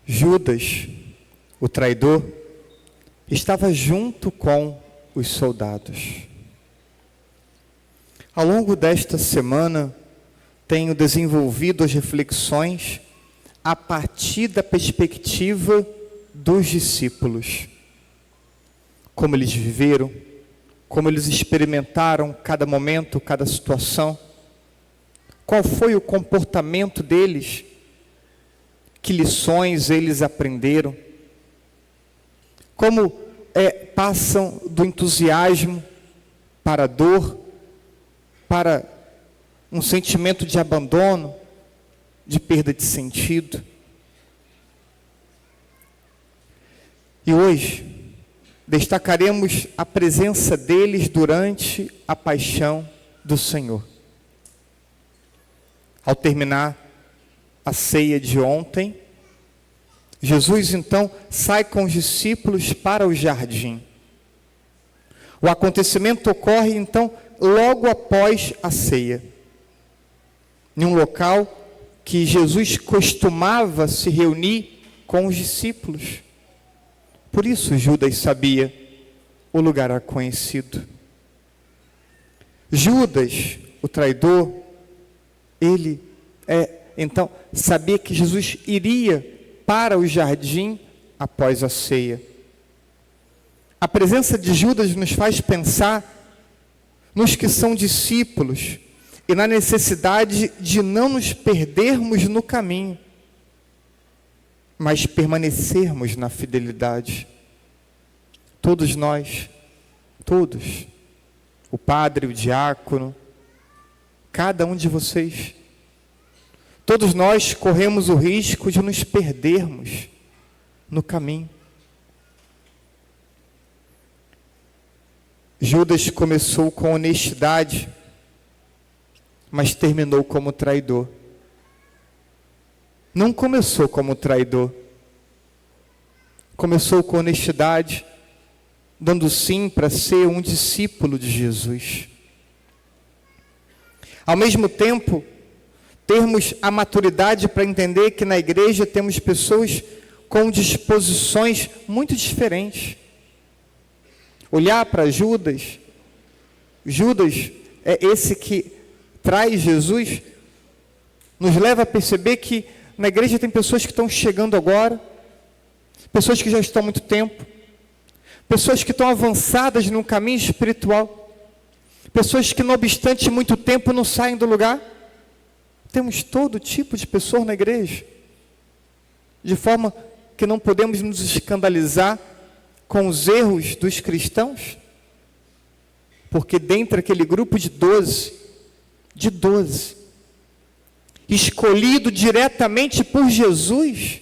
Judas, o traidor, estava junto com os soldados. Ao longo desta semana, tenho desenvolvido as reflexões a partir da perspectiva dos discípulos. Como eles viveram, como eles experimentaram cada momento, cada situação. Qual foi o comportamento deles? Que lições eles aprenderam? Como passam do entusiasmo para a dor, para um sentimento de abandono, de perda de sentido. E hoje destacaremos a presença deles durante a paixão do Senhor. Ao terminar a ceia de ontem, Jesus então sai com os discípulos para o jardim. O acontecimento ocorre então logo após a ceia, em um local que Jesus costumava se reunir com os discípulos. Por isso Judas sabia, o lugar era conhecido. Judas, o traidor, ele então sabia que Jesus iria para o jardim após a ceia. A presença de Judas nos faz pensar nos que são discípulos e na necessidade de não nos perdermos no caminho, mas permanecermos na fidelidade. Todos nós, todos, o padre, o diácono, cada um de vocês, todos nós corremos o risco de nos perdermos no caminho. Judas começou com honestidade, mas terminou como traidor. Não começou como traidor. Começou com honestidade, dando sim para ser um discípulo de Jesus. Ao mesmo tempo, termos a maturidade para entender que na igreja temos pessoas com disposições muito diferentes. Olhar para Judas, Judas é esse que traz Jesus, nos leva a perceber que na igreja tem pessoas que estão chegando agora, pessoas que já estão há muito tempo, pessoas que estão avançadas no caminho espiritual, pessoas que, não obstante muito tempo, não saem do lugar. Temos todo tipo de pessoa na igreja, de forma que não podemos nos escandalizar com os erros dos cristãos, porque dentro daquele grupo de 12, escolhido diretamente por Jesus,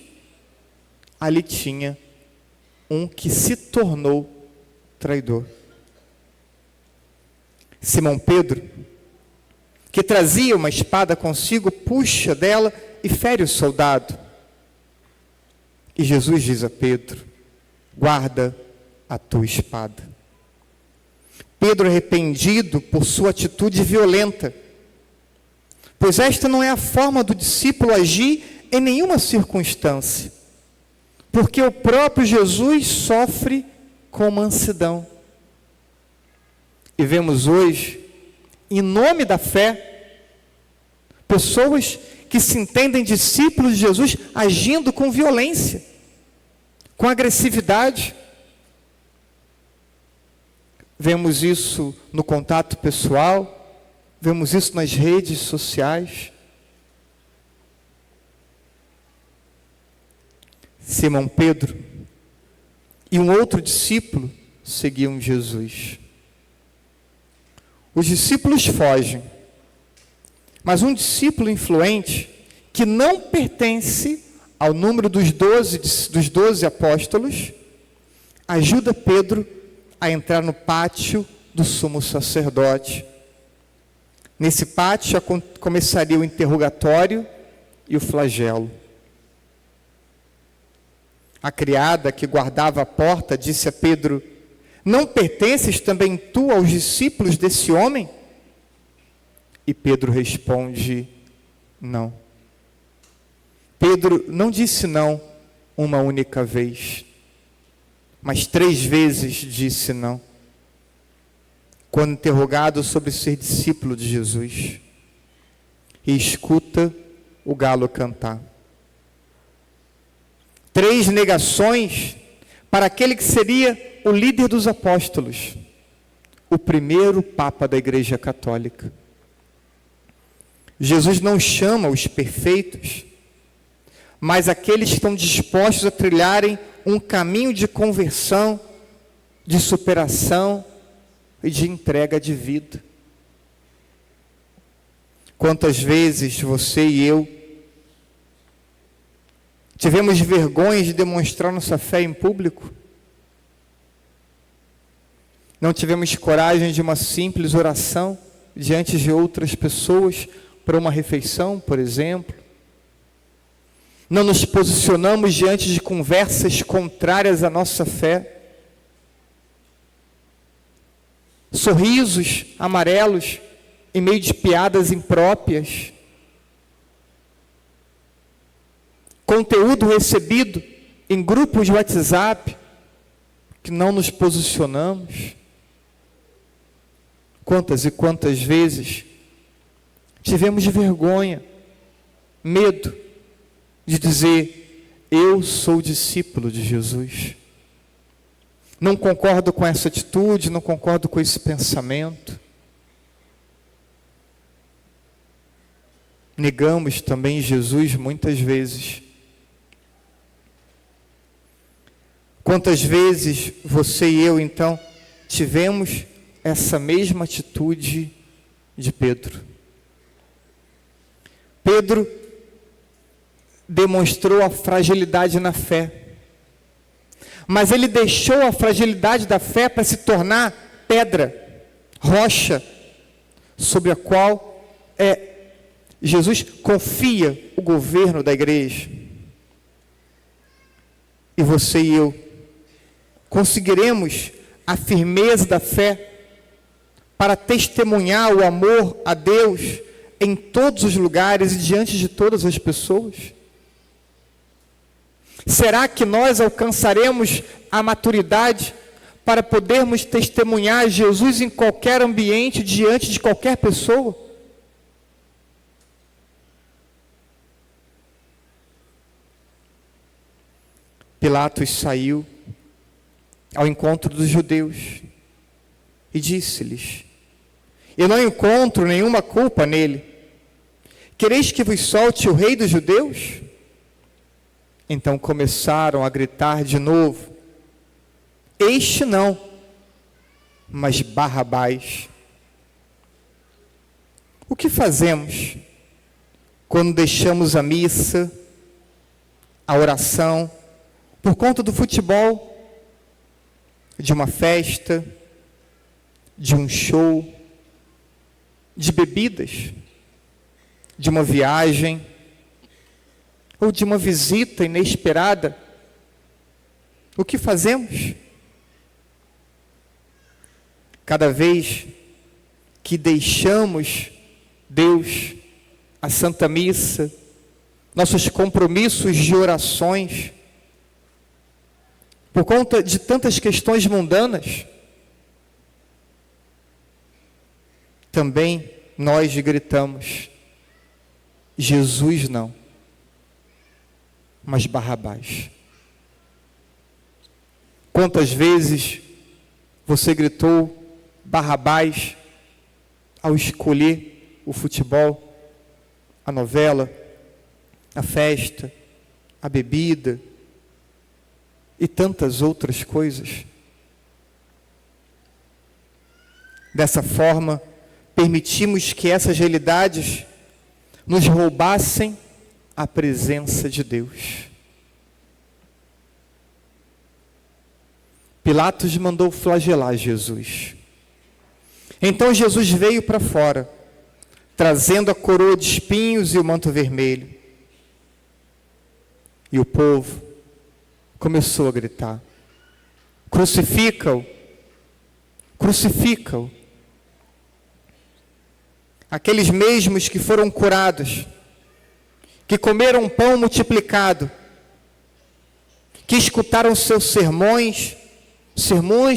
ali tinha um que se tornou traidor. Simão Pedro, que trazia uma espada consigo, puxa dela e fere o soldado. E Jesus diz a Pedro: guarda a tua espada. Pedro, arrependido por sua atitude violenta, pois esta não é a forma do discípulo agir em nenhuma circunstância, porque o próprio Jesus sofre com mansidão. E vemos hoje, em nome da fé, pessoas que se entendem discípulos de Jesus agindo com violência, com agressividade. Vemos isso no contato pessoal, vemos isso nas redes sociais. Simão Pedro e um outro discípulo seguiam Jesus. Os discípulos fogem, mas um discípulo influente, que não pertence ao número dos 12 apóstolos, ajuda Pedro a entrar no pátio do sumo sacerdote. Nesse pátio começaria o interrogatório e o flagelo. A criada que guardava a porta disse a Pedro: não pertences também tu aos discípulos desse homem? E Pedro responde: não. Pedro não disse não uma única vez, mas 3 vezes disse não, quando interrogado sobre ser discípulo de Jesus, e escuta o galo cantar. 3 negações para aquele que seria o líder dos apóstolos, o primeiro Papa da Igreja Católica. Jesus não chama os perfeitos, mas aqueles que estão dispostos a trilharem um caminho de conversão, de superação e de entrega de vida. Quantas vezes você e eu tivemos vergonha de demonstrar nossa fé em público? Não tivemos coragem de uma simples oração diante de outras pessoas para uma refeição, por exemplo? Não nos posicionamos diante de conversas contrárias à nossa fé? Sorrisos amarelos em meio de piadas impróprias? Conteúdo recebido em grupos de WhatsApp que não nos posicionamos? Quantas e quantas vezes tivemos vergonha, medo de dizer: eu sou discípulo de Jesus. Não concordo com essa atitude, não concordo com esse pensamento. Negamos também Jesus muitas vezes. Quantas vezes você e eu, então, tivemos essa mesma atitude de Pedro? Pedro demonstrou a fragilidade na fé, mas ele deixou a fragilidade da fé para se tornar pedra, rocha, sobre a qual Jesus confia o governo da igreja. E você e eu conseguiremos a firmeza da fé para testemunhar o amor a Deus em todos os lugares e diante de todas as pessoas? Será que nós alcançaremos a maturidade para podermos testemunhar Jesus em qualquer ambiente, diante de qualquer pessoa? Pilatos saiu ao encontro dos judeus e disse-lhes: eu não encontro nenhuma culpa nele. Quereis que vos solte o rei dos judeus? Então começaram a gritar de novo: este não, mas Barrabás. O que fazemos quando deixamos a missa, a oração, por conta do futebol, de uma festa, de um show, de bebidas, de uma viagem, ou de uma visita inesperada? O que fazemos? Cada vez que deixamos Deus, a Santa Missa, nossos compromissos de orações, por conta de tantas questões mundanas, também nós gritamos: Jesus não, mas Barrabás. Quantas vezes você gritou Barrabás ao escolher o futebol, a novela, a festa, a bebida e tantas outras coisas? Dessa forma, permitimos que essas realidades nos roubassem a presença de Deus. Pilatos mandou flagelar Jesus. Então Jesus veio para fora, trazendo a coroa de espinhos e o manto vermelho. E o povo começou a gritar: crucifica-o, crucifica-o. Aqueles mesmos que foram curados, que comeram pão multiplicado, que escutaram seus sermões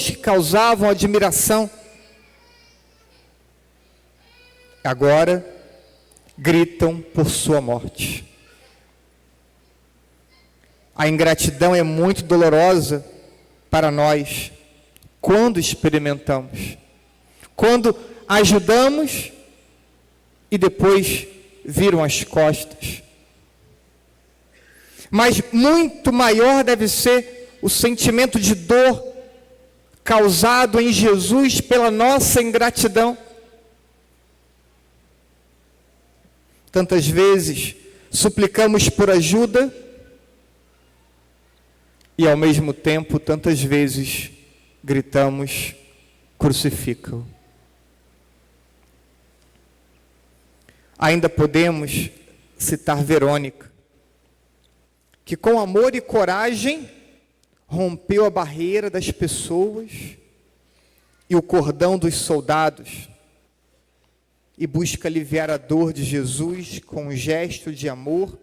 que causavam admiração, agora gritam por sua morte. A ingratidão é muito dolorosa para nós quando experimentamos, quando ajudamos e depois viram as costas. Mas muito maior deve ser o sentimento de dor causado em Jesus pela nossa ingratidão. Tantas vezes suplicamos por ajuda e ao mesmo tempo tantas vezes gritamos: crucifica-o. Ainda podemos citar Verônica, que com amor e coragem rompeu a barreira das pessoas e o cordão dos soldados e busca aliviar a dor de Jesus com um gesto de amor,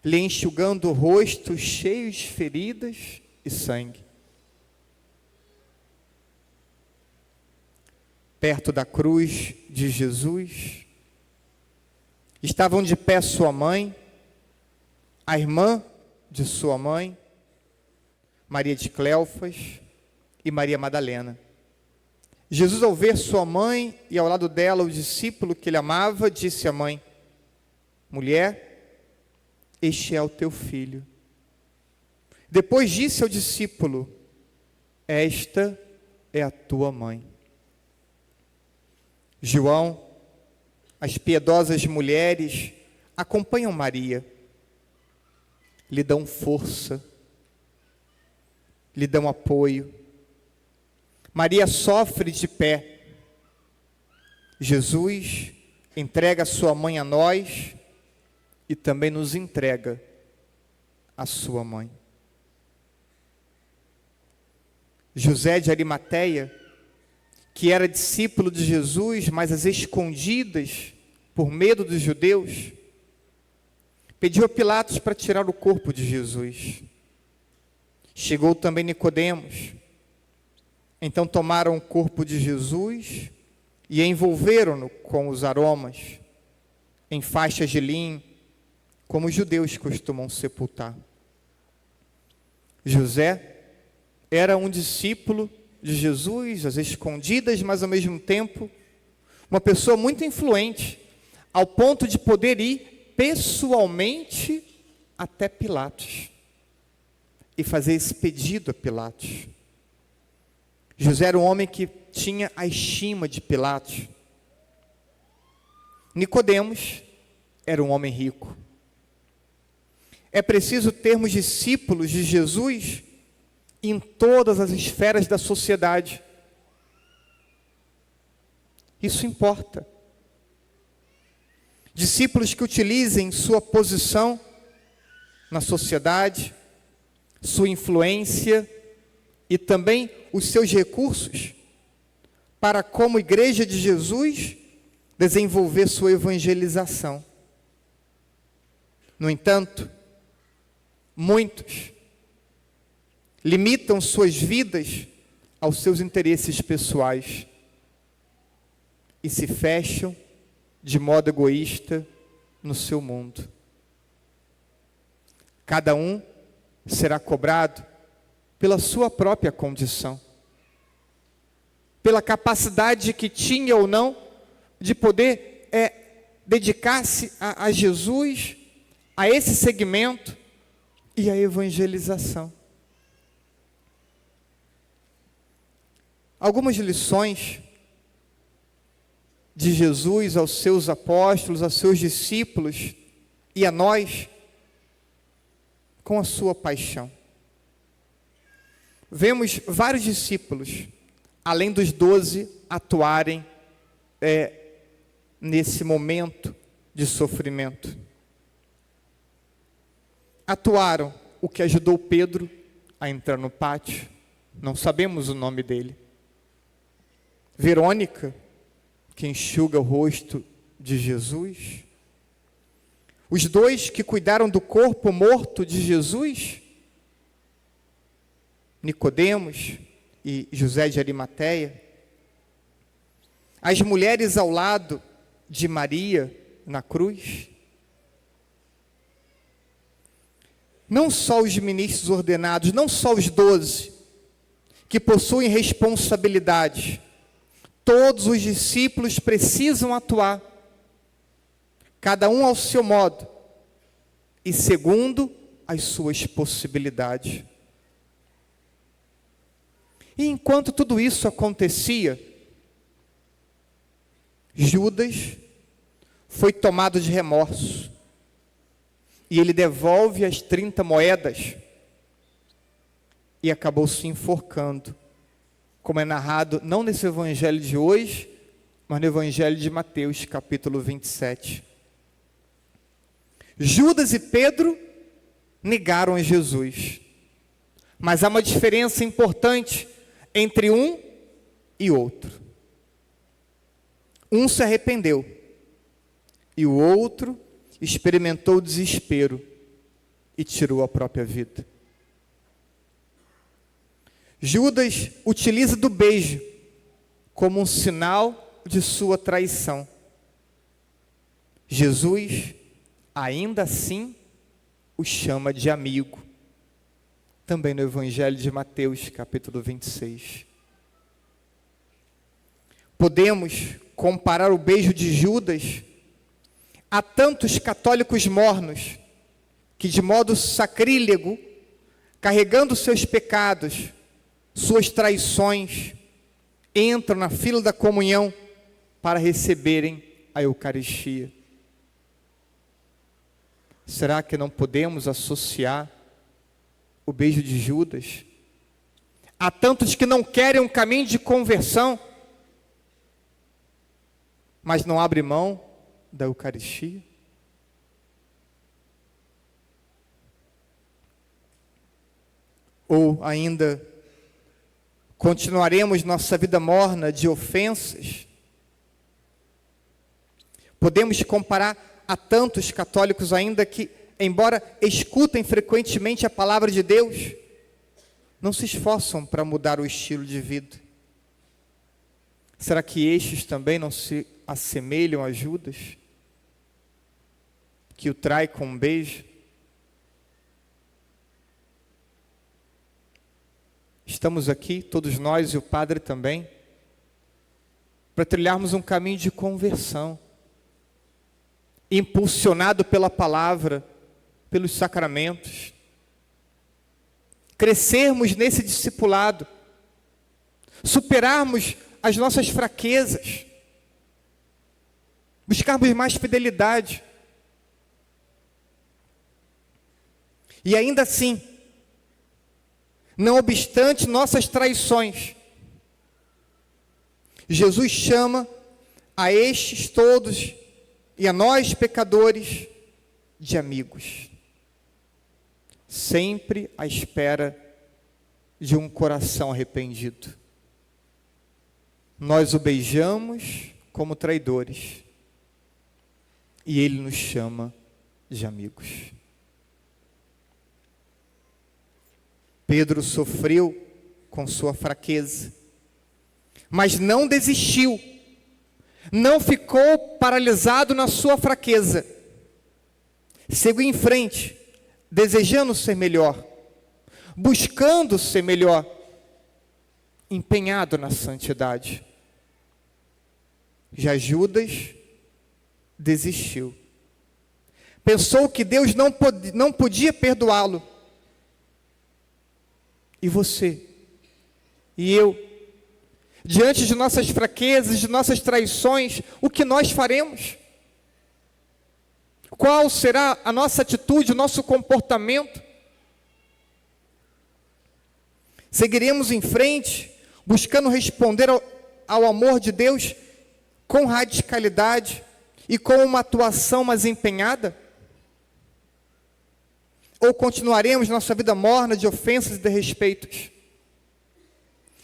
lhe enxugando o rosto cheio de feridas e sangue. Perto da cruz de Jesus estavam de pé sua mãe, a irmã de sua mãe, Maria de Cleofas e Maria Madalena. Jesus, ao ver sua mãe e ao lado dela o discípulo que ele amava, disse à mãe: mulher, este é o teu filho. Depois disse ao discípulo: esta é a tua mãe. João, as piedosas mulheres acompanham Maria, lhe dão força, lhe dão apoio. Maria sofre de pé. Jesus entrega sua mãe a nós e também nos entrega a sua mãe. José de Arimateia, que era discípulo de Jesus, mas às escondidas, por medo dos judeus, pediu a Pilatos para tirar o corpo de Jesus. Chegou também Nicodemos. Então tomaram o corpo de Jesus e envolveram-no com os aromas, em faixas de linho, como os judeus costumam sepultar. José era um discípulo de Jesus, às escondidas, mas ao mesmo tempo uma pessoa muito influente, ao ponto de poder ir pessoalmente até Pilatos e fazer esse pedido a Pilatos. José era um homem que tinha a estima de Pilatos. Nicodemos era um homem rico. É preciso termos discípulos de Jesus em todas as esferas da sociedade. Isso importa. Discípulos que utilizem sua posição na sociedade, sua influência e também os seus recursos para, como Igreja de Jesus, desenvolver sua evangelização. No entanto, muitos limitam suas vidas aos seus interesses pessoais e se fecham de modo egoísta no seu mundo. Cada um será cobrado pela sua própria condição, pela capacidade que tinha ou não de poder dedicar-se a Jesus, a esse segmento e a evangelização. Algumas lições de Jesus aos seus apóstolos, aos seus discípulos e a nós com a sua paixão. Vemos vários discípulos, além dos 12, atuarem nesse momento de sofrimento. Atuaram o que ajudou Pedro a entrar no pátio, não sabemos o nome dele. Verônica, que enxuga o rosto de Jesus. Os 2 que cuidaram do corpo morto de Jesus, Nicodemos e José de Arimateia, as mulheres ao lado de Maria na cruz, não só os ministros ordenados, não só os 12, que possuem responsabilidade, todos os discípulos precisam atuar, cada um ao seu modo, e segundo as suas possibilidades. E enquanto tudo isso acontecia, Judas foi tomado de remorso, e ele devolve as 30 moedas, e acabou se enforcando, como é narrado, não nesse evangelho de hoje, mas no evangelho de Mateus, capítulo 27. Judas e Pedro negaram a Jesus, mas há uma diferença importante entre um e outro. Um se arrependeu, e o outro experimentou desespero e tirou a própria vida. Judas utiliza do beijo como um sinal de sua traição. Jesus, ainda assim, o chama de amigo. Também no Evangelho de Mateus, capítulo 26. Podemos comparar o beijo de Judas a tantos católicos mornos que, de modo sacrílego, carregando seus pecados, suas traições, entram na fila da comunhão para receberem a Eucaristia. Será que não podemos associar o beijo de Judas a tantos que não querem um caminho de conversão, mas não abrem mão da Eucaristia? Ou ainda, continuaremos nossa vida morna de ofensas? Podemos comparar a tantos católicos ainda que, embora escutem frequentemente a palavra de Deus, não se esforçam para mudar o estilo de vida. Será que estes também não se assemelham a Judas, que o trai com um beijo? Estamos aqui, todos nós e o Padre também, para trilharmos um caminho de conversão, impulsionado pela palavra, pelos sacramentos, crescermos nesse discipulado, superarmos as nossas fraquezas, buscarmos mais fidelidade, e ainda assim, não obstante nossas traições, Jesus chama a estes todos e a nós pecadores de amigos, sempre à espera de um coração arrependido. Nós o beijamos como traidores e ele nos chama de amigos. Pedro sofreu com sua fraqueza, mas não desistiu, não ficou paralisado na sua fraqueza, seguiu em frente, desejando ser melhor, buscando ser melhor, empenhado na santidade. Já Judas desistiu, pensou que Deus não podia perdoá-lo. E você, e eu, diante de nossas fraquezas, de nossas traições, o que nós faremos? Qual será a nossa atitude, o nosso comportamento? Seguiremos em frente, buscando responder ao amor de Deus com radicalidade e com uma atuação mais empenhada? Ou continuaremos nossa vida morna de ofensas e desrespeitos?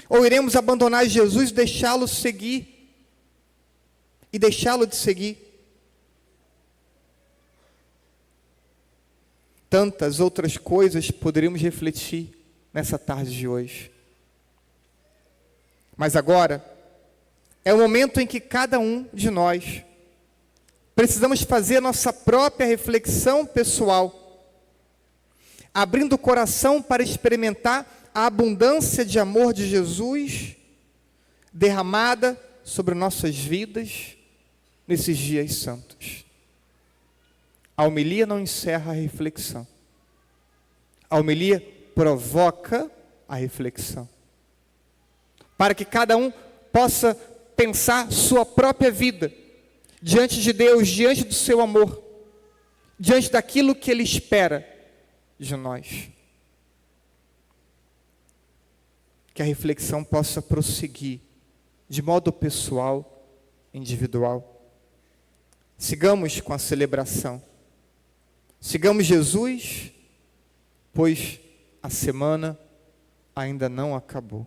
Ou iremos abandonar Jesus e deixá-lo seguir? E deixá-lo de seguir? Tantas outras coisas poderíamos refletir nessa tarde de hoje. Mas agora é o momento em que cada um de nós precisamos fazer a nossa própria reflexão pessoal, abrindo o coração para experimentar a abundância de amor de Jesus derramada sobre nossas vidas nesses dias santos. A homilia não encerra a reflexão. A homilia provoca a reflexão, para que cada um possa pensar sua própria vida diante de Deus, diante do seu amor, diante daquilo que Ele espera de nós. Que a reflexão possa prosseguir de modo pessoal, individual. Sigamos com a celebração. Sigamos Jesus, pois a semana ainda não acabou.